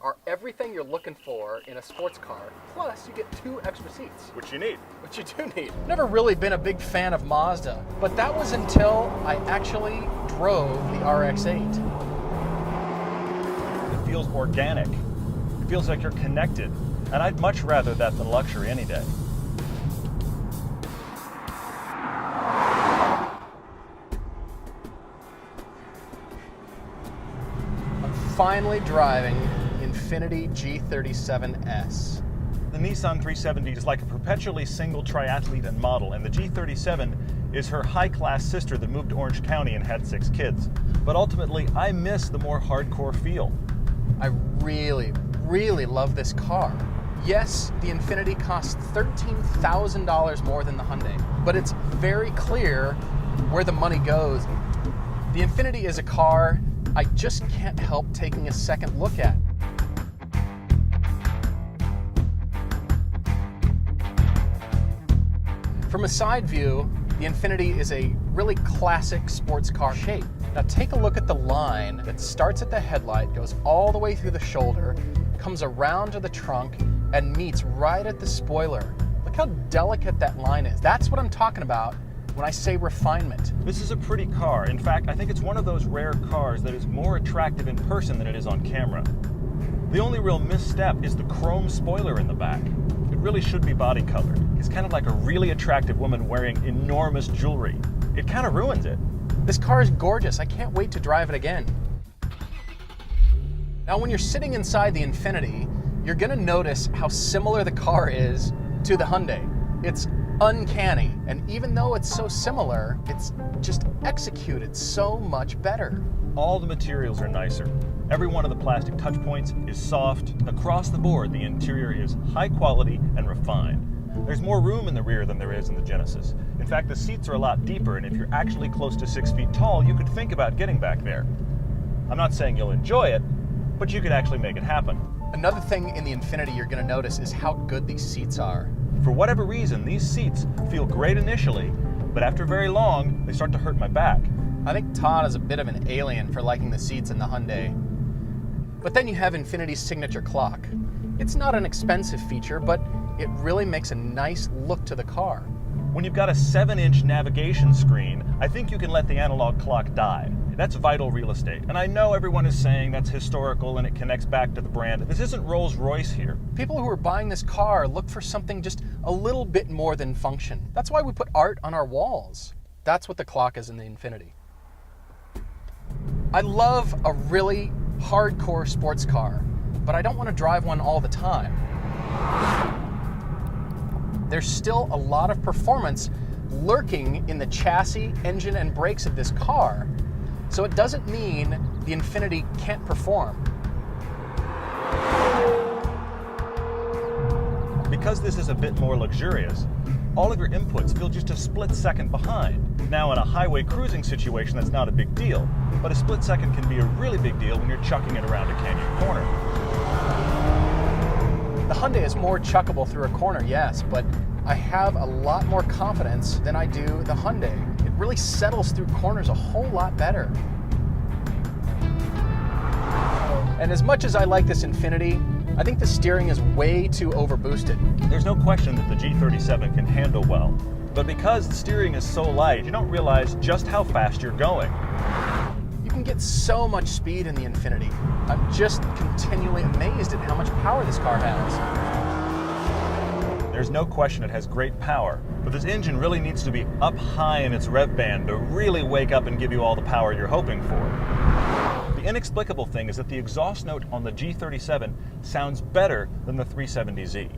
are everything you're looking for in a sports car. Plus, you get 2 extra seats. Which you need. Which you do need. Never really been a big fan of Mazda, but that was until I actually drove the RX-8. It feels organic. It feels like you're connected. And I'd much rather that than luxury any day. Finally driving the INFINITI G37S. The Nissan 370 is like a perpetually single triathlete and model, and the G37 is her high-class sister that moved to Orange County and had 6 kids. But ultimately, I miss the more hardcore feel. I really, really love this car. Yes, the INFINITI costs $13,000 more than the Hyundai, but it's very clear where the money goes. The INFINITI is a car I just can't help taking a second look at. From a side view, the INFINITI is a really classic sports car shape. Now take a look at the line that starts at the headlight, goes all the way through the shoulder, comes around to the trunk, and meets right at the spoiler. Look how delicate that line is. That's what I'm talking about when I say refinement. This is a pretty car. In fact, I think it's one of those rare cars that is more attractive in person than it is on camera. The only real misstep is the chrome spoiler in the back. It really should be body colored. It's kind of like a really attractive woman wearing enormous jewelry. It kind of ruins it. This car is gorgeous. I can't wait to drive it again. Now, when you're sitting inside the INFINITI, you're gonna notice how similar the car is to the Hyundai. It's uncanny, and even though it's so similar, it's just executed so much better. All the materials are nicer. Every one of the plastic touch points is soft. Across the board, the interior is high quality and refined. There's more room in the rear than there is in the Genesis. In fact, the seats are a lot deeper, and if you're actually close to 6 feet tall, you could think about getting back there. I'm not saying you'll enjoy it, but you could actually make it happen. Another thing in the INFINITI you're gonna notice is how good these seats are. For whatever reason, these seats feel great initially, but after very long, they start to hurt my back. I think Todd is a bit of an alien for liking the seats in the Hyundai. But then you have INFINITI's signature clock. It's not an expensive feature, but it really makes a nice look to the car. When you've got a 7-inch navigation screen, I think you can let the analog clock die. That's vital real estate. And I know everyone is saying that's historical and it connects back to the brand. This isn't Rolls-Royce here. People who are buying this car look for something just a little bit more than function. That's why we put art on our walls. That's what the clock is in the INFINITI. I love a really hardcore sports car, but I don't want to drive one all the time. There's still a lot of performance lurking in the chassis, engine, and brakes of this car. So it doesn't mean the INFINITI can't perform. Because this is a bit more luxurious, all of your inputs feel just a split second behind. Now in a highway cruising situation, that's not a big deal, but a split second can be a really big deal when you're chucking it around a canyon corner. The Hyundai is more chuckable through a corner, yes, but I have a lot more confidence than I do the Hyundai. It really settles through corners a whole lot better. And as much as I like this INFINITI, I think the steering is way too overboosted. There's no question that the G37 can handle well, but because the steering is so light, you don't realize just how fast you're going. You can get so much speed in the INFINITI. I'm just continually amazed at how much power this car has. There's no question it has great power, but this engine really needs to be up high in its rev band to really wake up and give you all the power you're hoping for. The inexplicable thing is that the exhaust note on the G37 sounds better than the 370Z.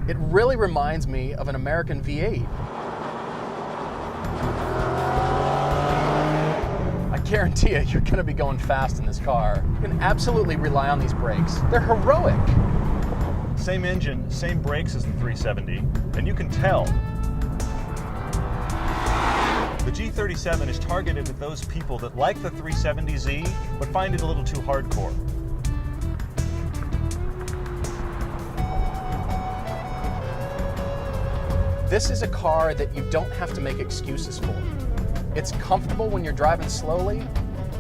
It really reminds me of an American V8. I guarantee you, you're gonna be going fast in this car. You can absolutely rely on these brakes. They're heroic. Same engine, same brakes as the 370, and you can tell. The G37 is targeted at those people that like the 370Z, but find it a little too hardcore. This is a car that you don't have to make excuses for. It's comfortable when you're driving slowly,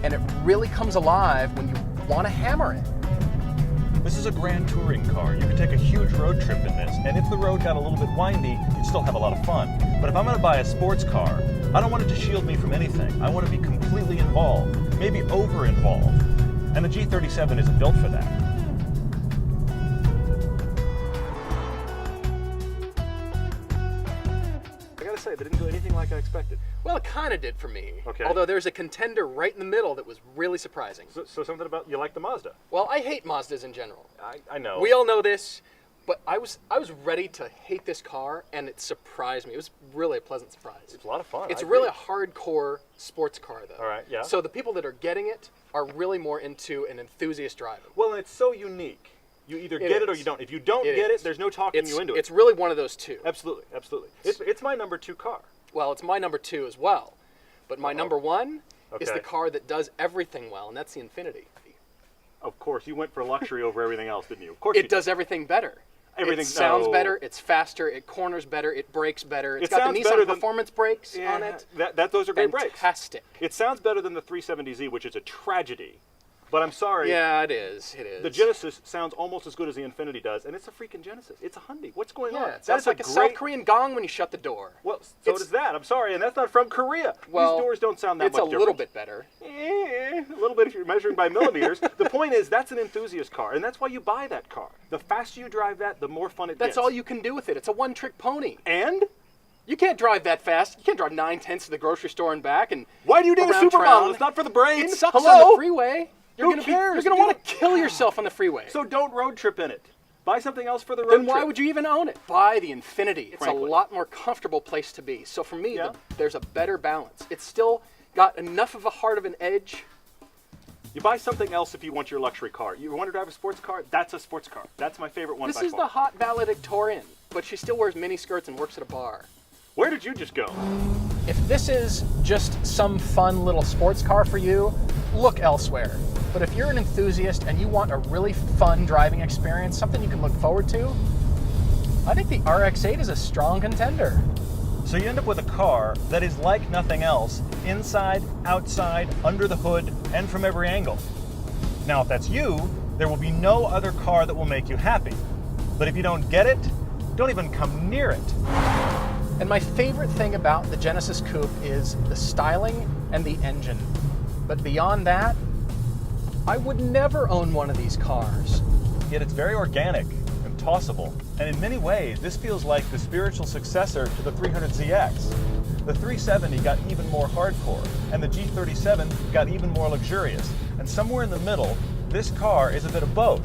and it really comes alive when you want to hammer it. This is a grand touring car. You could take a huge road trip in this, and if the road got a little bit windy, you'd still have a lot of fun. But if I'm going to buy a sports car, I don't want it to shield me from anything. I want to be completely involved, maybe over-involved. And the G37 isn't built for that. I gotta say, they didn't do anything like I expected. Well, it kind of did for me. Okay. Although there's a contender right in the middle that was really surprising. So something about, you like the Mazda? Well, I hate Mazdas in general. I know. We all know this, but I was ready to hate this car, and it surprised me. It was really a pleasant surprise. It's a lot of fun. It's I really agree. a hardcore sports car, though. All right, yeah. So the people that are getting it are really more into an enthusiast driving. Well, and it's so unique. You either get it or you don't. If you don't It get is. it, there's no talking you into it. It's really one of those two. Absolutely, absolutely. It's my number 2 car. Well, it's my number 2 as well. But my number 1 is Okay. the car that does everything well, and that's the INFINITI. Of course, you went for luxury over everything else, didn't you? Of course you It does everything better. Everything- It sounds no. better, it's faster, it corners better, it brakes better. It's It got the sounds better Nissan than- Performance brakes Yeah, on it. those are great brakes. Fantastic. It sounds better than the 370Z, which is a tragedy. But I'm sorry. Yeah, it is. It is. The Genesis sounds almost as good as the INFINITI does, and it's a freaking Genesis. It's a Hyundai. What's going on? Yeah, it sounds like a South Korean gong when you shut the door. Well, so It's- does that. I'm sorry, and that's not from Korea. Well, These doors don't sound that it's much a different. little bit better. A little bit if you're measuring by millimeters. The point is, that's an enthusiast car, and that's why you buy that car. The faster you drive that, the more fun it gets. That's all you can do with it. It's a one-trick pony. And You can't drive that fast. You can't drive 9/10 to the grocery store and back. And why do you need a around supermodel? town. It's not for the brain. It sucks Hello? on the freeway. Who cares? You're gonna want to kill yourself on the freeway. So don't road trip in it. Buy something else for the road then trip. why would you even own it? Buy the INFINITI. It's Frankly. a lot more comfortable place to be. So for me, Yeah. there's a better balance. It's still got enough of a heart of an edge. You buy something else if you want your luxury car. You want to drive a sports car? That's a sports car. That's my favorite one This by is far. the hot valedictorian, but she still wears mini skirts and works at a bar. Where did you just go? If this is just some fun little sports car for you, look elsewhere. But if you're an enthusiast and you want a really fun driving experience, something you can look forward to, I think the RX-8 is a strong contender. So you end up with a car that is like nothing else, inside, outside, under the hood, and from every angle. Now, if that's you, there will be no other car that will make you happy. But if you don't get it, don't even come near it. And my favorite thing about the Genesis Coupe is the styling and the engine. But beyond that, I would never own one of these cars. Yet it's very organic and tossable. And in many ways, this feels like the spiritual successor to the 300ZX. The 370 got even more hardcore, and the G37 got even more luxurious. And somewhere in the middle, this car is a bit of both.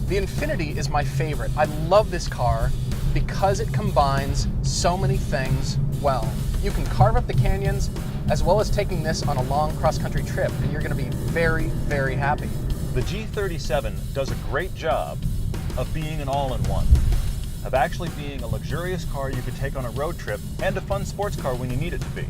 The INFINITI is my favorite. I love this car because it combines so many things well. You can carve up the canyons as well as taking this on a long cross-country trip, and you're going to be very, very happy. The G37 does a great job of being an all-in-one, of actually being a luxurious car you could take on a road trip and a fun sports car when you need it to be.